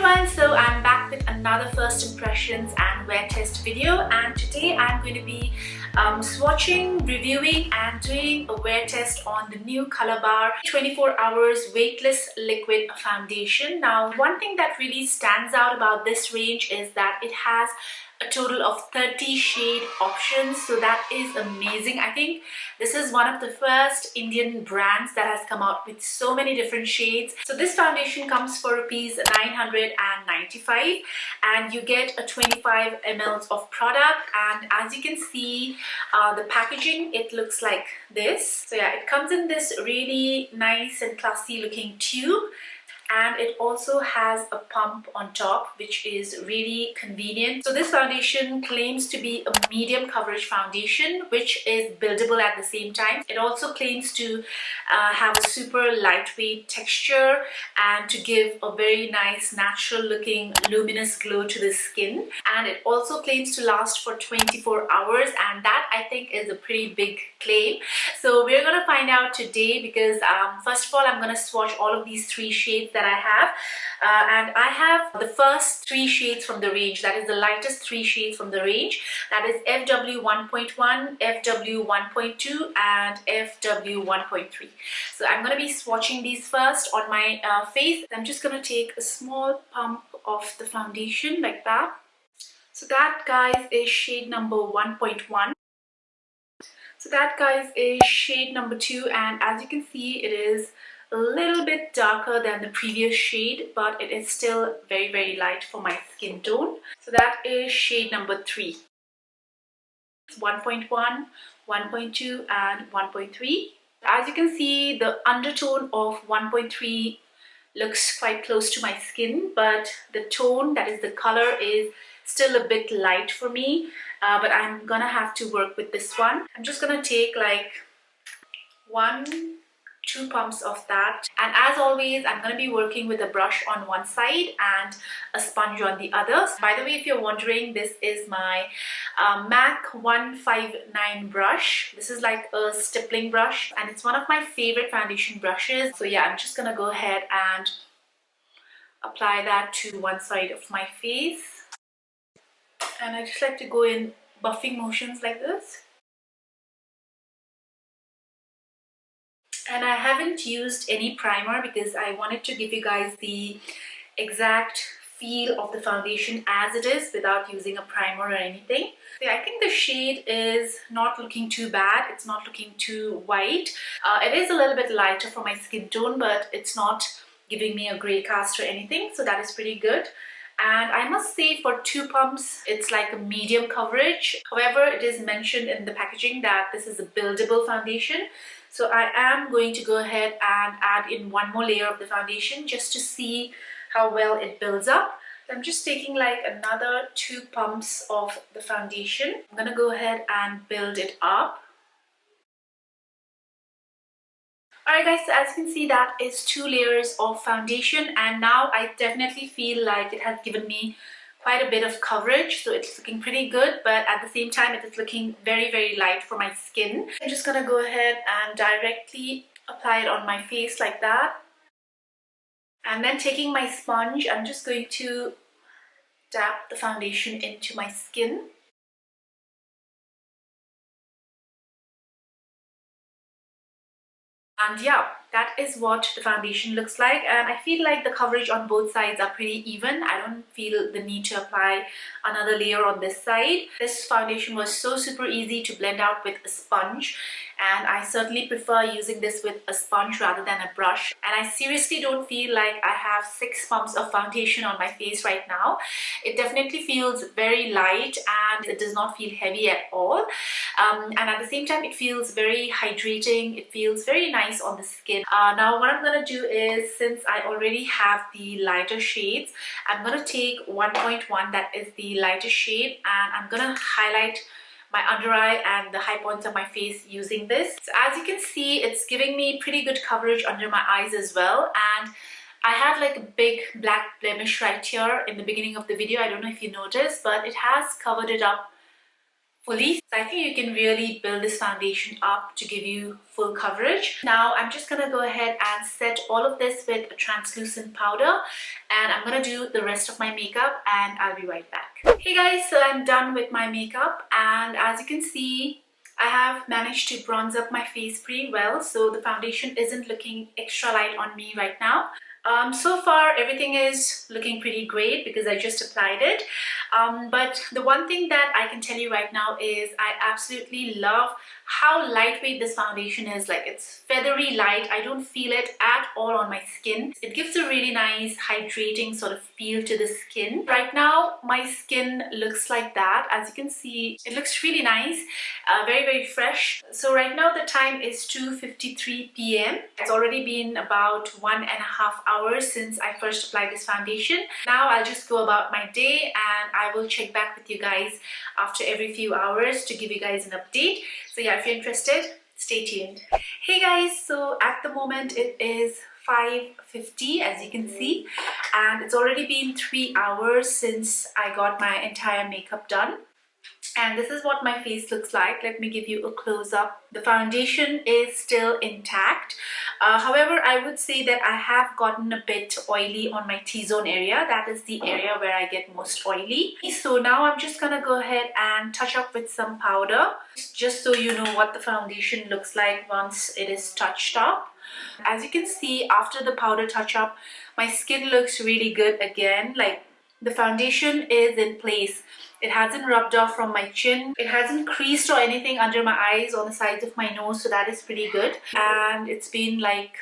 everyone, so I'm back with another first impressions and wear test video, and today I'm going to be swatching, reviewing and doing a wear test on the new Colorbar 24 Hours Weightless Liquid Foundation. Now, one thing that really stands out about this range is that it has a total of 30 shade options, so that is amazing. I think this is one of the first Indian brands that has come out with so many different shades. So this foundation comes for rupees 995 and you get a 25 ml of product, and as you can see the packaging, it looks like this. So yeah, it comes in this really nice and classy looking tube, and it also has a pump on top, which is really convenient. So this foundation claims to be a medium coverage foundation, which is buildable at the same time. It also claims to have a super lightweight texture and to give a very nice natural looking luminous glow to the skin. And it also claims to last for 24 hours, and that I think is a pretty big claim. So we're gonna find out today, because first of all, I'm gonna swatch all of these three shades that I have, and I have the first three shades from the range. That is the lightest three shades from the range. That is FW 1.1, FW 1.2 and FW 1.3. So I'm going to be swatching these first on my face. I'm just going to take a small pump of the foundation like that. So that, guys, is shade number 1.1. So that, guys, is shade number 2, and as you can see, it is a little bit darker than the previous shade, but it is still very, very light for my skin tone. So that is shade number 3. 1.1, 1.2 and 1.3. As you can see, the undertone of 1.3 looks quite close to my skin, but the tone, that is the color, is still a bit light for me, but I'm gonna have to work with this one. I'm just gonna take like 2 pumps of that, and as always, I'm going to be working with a brush on one side and a sponge on the other. By the way, if you're wondering, this is my MAC 159 brush. This is like a stippling brush, and it's one of my favorite foundation brushes. So yeah, I'm just gonna go ahead and apply that to one side of my face, and I just like to go in buffing motions like this. And I haven't used any primer because I wanted to give you guys the exact feel of the foundation as it is without using a primer or anything. Yeah, I think the shade is not looking too bad. It's not looking too white. It is a little bit lighter for my skin tone, but it's not giving me a gray cast or anything, so that is pretty good. And I must say, for 2 pumps, it's like a medium coverage. However, it is mentioned in the packaging that this is a buildable foundation. So I am going to go ahead and add in one more layer of the foundation just to see how well it builds up. So I'm just taking like another 2 pumps of the foundation. I'm gonna go ahead and build it up. Alright guys, so as you can see, that is 2 layers of foundation, and now I definitely feel like it has given me quite a bit of coverage, so it's looking pretty good, but at the same time it is looking very, very light for my skin. I'm just gonna go ahead and directly apply it on my face like that, and then taking my sponge, I'm just going to dab the foundation into my skin. And yeah, that is what the foundation looks like, and I feel like the coverage on both sides are pretty even. I don't feel the need to apply another layer on this side. This foundation was so super easy to blend out with a sponge, and I certainly prefer using this with a sponge rather than a brush. And I seriously don't feel like I have 6 pumps of foundation on my face right now. It definitely feels very light and it does not feel heavy at all. And at the same time, it feels very hydrating. It feels very nice on the skin. Now what I'm going to do is, since I already have the lighter shades, I'm going to take 1.1, that is the lightest shade, and I'm going to highlight my under eye and the high points of my face using this. So as you can see, it's giving me pretty good coverage under my eyes as well, and I had like a big black blemish right here in the beginning of the video. I don't know if you noticed, but it has covered it up fully. So I think you can really build this foundation up to give you full coverage. Now I'm just gonna go ahead and set all of this with a translucent powder, and I'm gonna do the rest of my makeup and I'll be right back. Hey guys, so I'm done with my makeup, and as you can see, I have managed to bronze up my face pretty well, so the foundation isn't looking extra light on me right now. So far everything is looking pretty great because I just applied it, but the one thing that I can tell you right now is I absolutely love how lightweight this foundation is. Like, it's feathery light. I don't feel it at all on my skin. It gives a really nice hydrating sort of feel to the skin. Right now my skin looks like that. As you can see, it looks really nice, very fresh. So right now the time is 2:53 p.m. It's already been about 1.5 hours since I first applied this foundation. Now I'll just go about my day and I will check back with you guys after every few hours to give you guys an update. So yeah, if you're interested, stay tuned. Hey guys, so at the moment it is 5:50, as you can see, and it's already been 3 hours since I got my entire makeup done. And this is what my face looks like. Let me give you a close-up. The foundation is still intact. However, I would say that I have gotten a bit oily on my T-zone area. That is the area where I get most oily. So now I'm just gonna go ahead and touch up with some powder, just so you know what the foundation looks like once it is touched up. As you can see, after the powder touch-up, my skin looks really good again. Like, the foundation is in place. It hasn't rubbed off from my chin. It hasn't creased or anything under my eyes, on the sides of my nose, so that is pretty good. And it's been like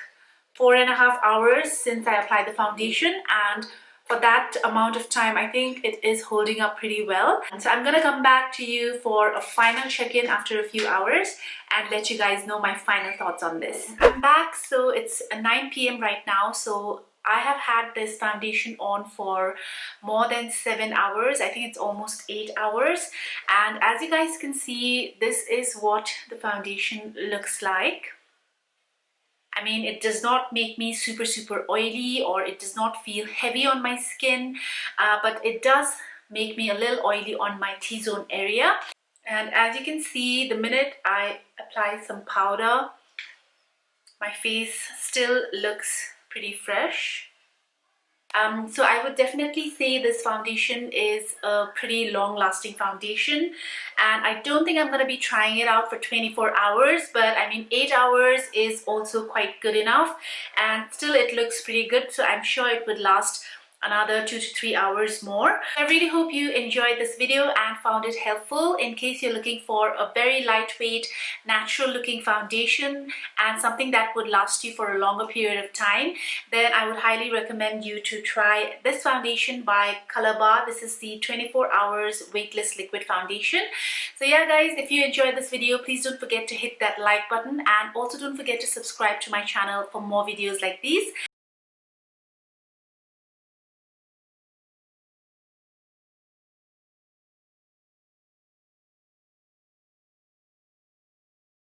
4.5 hours since I applied the foundation, and for that amount of time, I think it is holding up pretty well. And so I'm gonna come back to you for a final check-in after a few hours and let you guys know my final thoughts on this. I'm back, so it's 9 p.m. right now, so I have had this foundation on for more than 7 hours. I think it's almost 8 hours. And as you guys can see, this is what the foundation looks like. I mean, it does not make me super oily, or it does not feel heavy on my skin, but it does make me a little oily on my T-zone area. And as you can see, the minute I apply some powder, my face still looks pretty fresh. So I would definitely say this foundation is a pretty long-lasting foundation, and I don't think I'm going to be trying it out for 24 hours, but I mean 8 hours is also quite good enough, and still it looks pretty good, so I'm sure it would last another 2 to 3 hours more. I really hope you enjoyed this video and found it helpful. In case you're looking for a very lightweight, natural looking foundation and something that would last you for a longer period of time, then I would highly recommend you to try this foundation by Colorbar. This is the 24 Hours Weightless Liquid Foundation. So yeah guys, if you enjoyed this video, please don't forget to hit that like button, and also don't forget to subscribe to my channel for more videos like these.